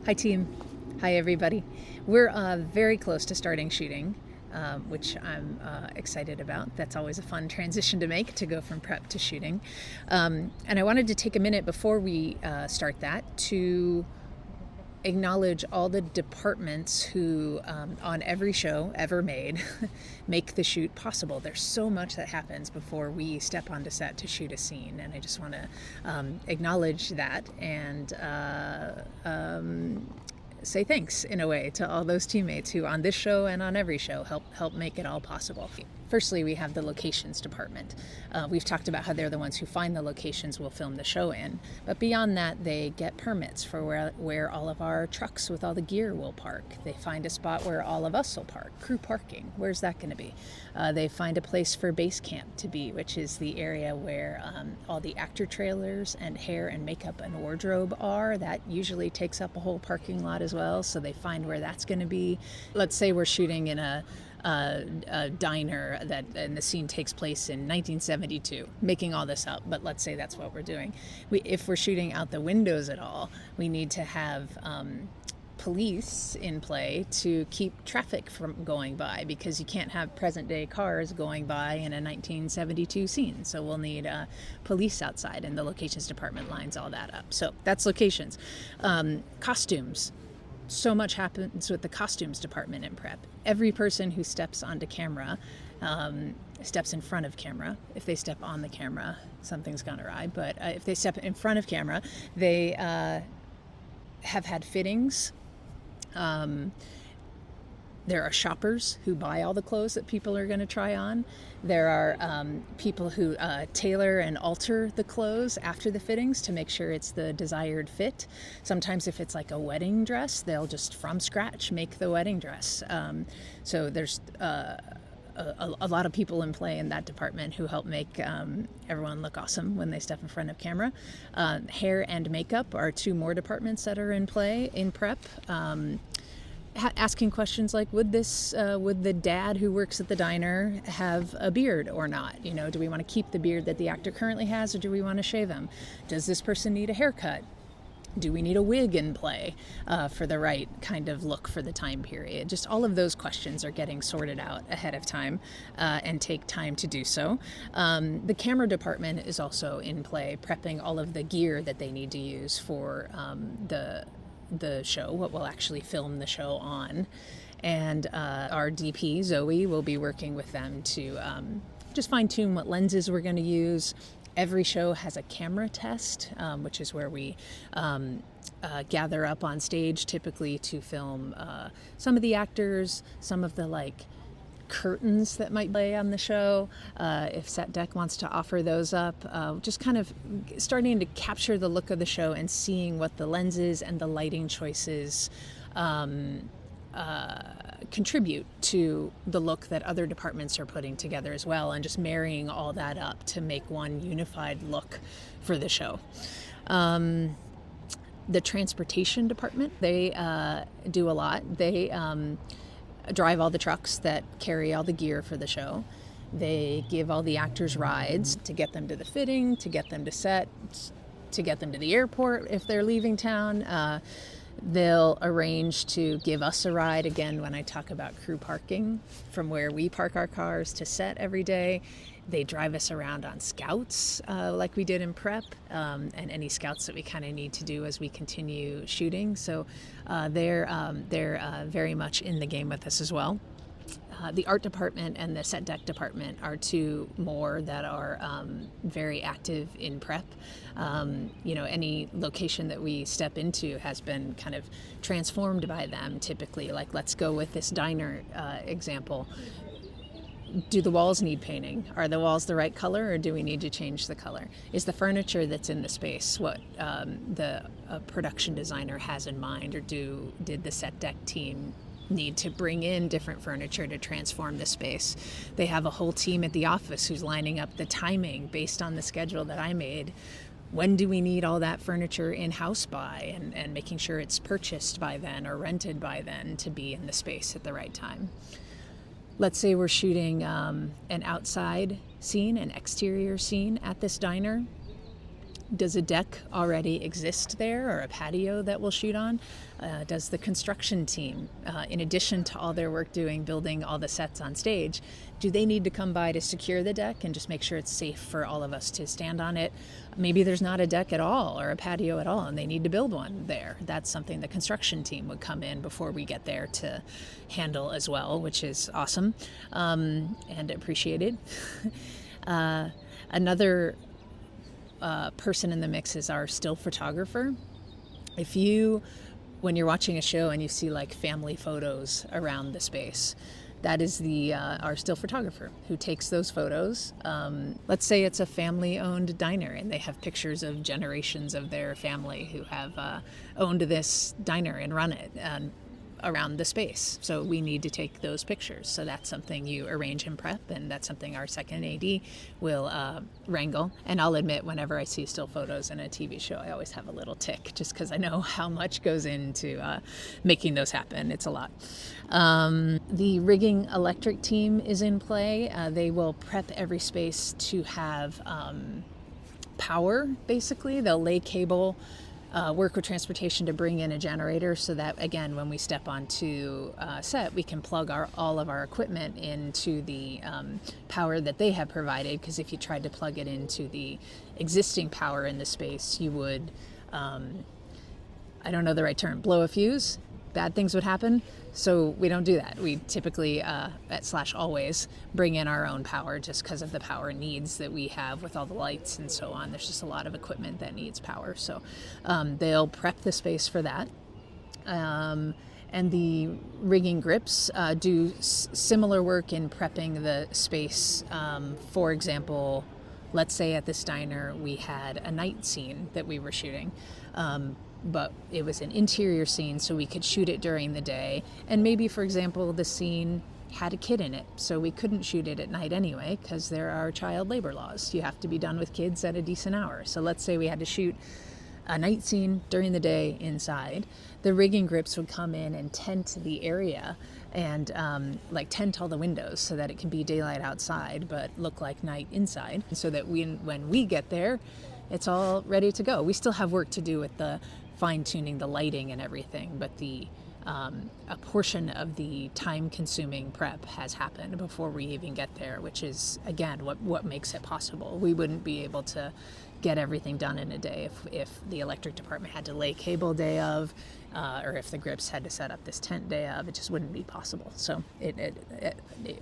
Hi, team. Hi, everybody. We're very close to starting shooting, which I'm excited about. That's always a fun transition to make, to go from prep to shooting. And I wanted to take a minute before we start that to acknowledge all the departments who, on every show ever made, make the shoot possible. There's so much that happens before we step onto set to shoot a scene, and I just want to acknowledge that and say thanks in a way to all those teammates who on this show and on every show help make it all possible. Firstly, we have the locations department. We've talked about how they're the ones who find the locations we'll film the show in, but beyond that, they get permits for where all of our trucks with all the gear will park. They find a spot where all of us will park, crew parking. Where's that going to be? They find a place for base camp to be, which is the area where all the actor trailers and hair and makeup and wardrobe are. That usually takes up a whole parking lot as well, so they find where that's going to be. Let's say we're shooting in a diner and the scene takes place in 1972, making all this up, but let's say that's what we're doing. If we're shooting out the windows at all, we need to have police in play to keep traffic from going by, because you can't have present day cars going by in a 1972 scene. So we'll need police outside, and the locations department lines all that up. So that's locations. Costumes. So much happens with the costumes department in prep. Every person who steps onto camera steps in front of camera. If they step on the camera, something's gone awry. But if they step in front of camera, they have had fittings. There are shoppers who buy all the clothes that people are going to try on. There are people who tailor and alter the clothes after the fittings to make sure it's the desired fit. Sometimes if it's like a wedding dress, they'll just from scratch make the wedding dress. So there's a lot of people in play in that department who help make everyone look awesome when they step in front of camera. Hair and makeup are two more departments that are in play in prep. Asking questions like, would the dad who works at the diner have a beard or not? You know, do we want to keep the beard that the actor currently has, or do we want to shave him? Does this person need a haircut? Do we need a wig in play for the right kind of look for the time period? Just all of those questions are getting sorted out ahead of time and take time to do so. The camera department is also in play, prepping all of the gear that they need to use for the show, what we'll actually film the show on. And our DP, Zoe, will be working with them to just fine-tune what lenses we're going to use. Every show has a camera test, which is where we gather up on stage, typically to film some of the actors, some of the curtains that might play on the show, if Set Deck wants to offer those up, just kind of starting to capture the look of the show and seeing what the lenses and the lighting choices contribute to the look that other departments are putting together as well, and just marrying all that up to make one unified look for the show. The transportation department, they do a lot. They drive all the trucks that carry all the gear for the show. They give all the actors rides to get them to the fitting, to get them to set, to get them to the airport if they're leaving town. They'll arrange to give us a ride, again, when I talk about crew parking, from where we park our cars to set every day. They drive us around on scouts like we did in prep, and any scouts that we kind of need to do as we continue shooting. So they're very much in the game with us as well. The art department and the set deck department are two more that are very active in prep. Any location that we step into has been kind of transformed by them typically. Like, let's go with this diner example. Do the walls need painting? Are the walls the right color, or do we need to change the color? Is the furniture that's in the space what the production designer has in mind, or did the set deck team need to bring in different furniture to transform the space? They have a whole team at the office who's lining up the timing based on the schedule that I made. When do we need all that furniture in-house by, and making sure it's purchased by then or rented by then to be in the space at the right time. Let's say we're shooting an outside scene, an exterior scene at this diner. Does a deck already exist there, or a patio that we'll shoot on? Does the construction team, in addition to all their work building all the sets on stage, do they need to come by to secure the deck and just make sure it's safe for all of us to stand on it? Maybe there's not a deck at all or a patio at all, and they need to build one there. That's something the construction team would come in before we get there to handle as well, which is awesome and appreciated. Another person in the mix is our still photographer. When you're watching a show and you see like family photos around the space, that is our still photographer who takes those photos. Let's say it's a family-owned diner and they have pictures of generations of their family who have owned this diner and run it around the space. So we need to take those pictures. So that's something you arrange and prep, and that's something our second AD will wrangle. And I'll admit, whenever I see still photos in a TV show, I always have a little tick, just because I know how much goes into making those happen. It's a lot. The rigging electric team is in play. They will prep every space to have power, basically. They'll lay cable, work with transportation to bring in a generator so that, again, when we step onto set, we can plug all of our equipment into the power that they have provided. Because if you tried to plug it into the existing power in the space, you would, I don't know the right term, blow a fuse. Bad things would happen. So we don't do that. We typically, /always, bring in our own power just because of the power needs that we have with all the lights and so on. There's just a lot of equipment that needs power. So they'll prep the space for that. And the rigging grips do similar work in prepping the space. For example, let's say at this diner we had a night scene that we were shooting. But it was an interior scene, so we could shoot it during the day. And maybe, for example, the scene had a kid in it, so we couldn't shoot it at night anyway, because there are child labor laws. You have to be done with kids at a decent hour. So let's say we had to shoot a night scene during the day inside. The rigging grips would come in and tent the area and tent all the windows so that it can be daylight outside but look like night inside, so that when we get there, it's all ready to go. We still have work to do with the fine-tuning the lighting and everything, but a portion of the time-consuming prep has happened before we even get there, which is, again, what makes it possible. We wouldn't be able to get everything done in a day if the electric department had to lay cable day of, or if the grips had to set up this tent day of. It just wouldn't be possible. So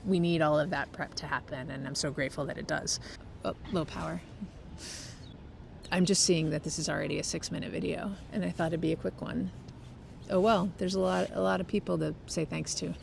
we need all of that prep to happen, and I'm so grateful that it does. Oh, low power. I'm just seeing that this is already a 6-minute video, and I thought it'd be a quick one. Oh well, there's a lot of people to say thanks to.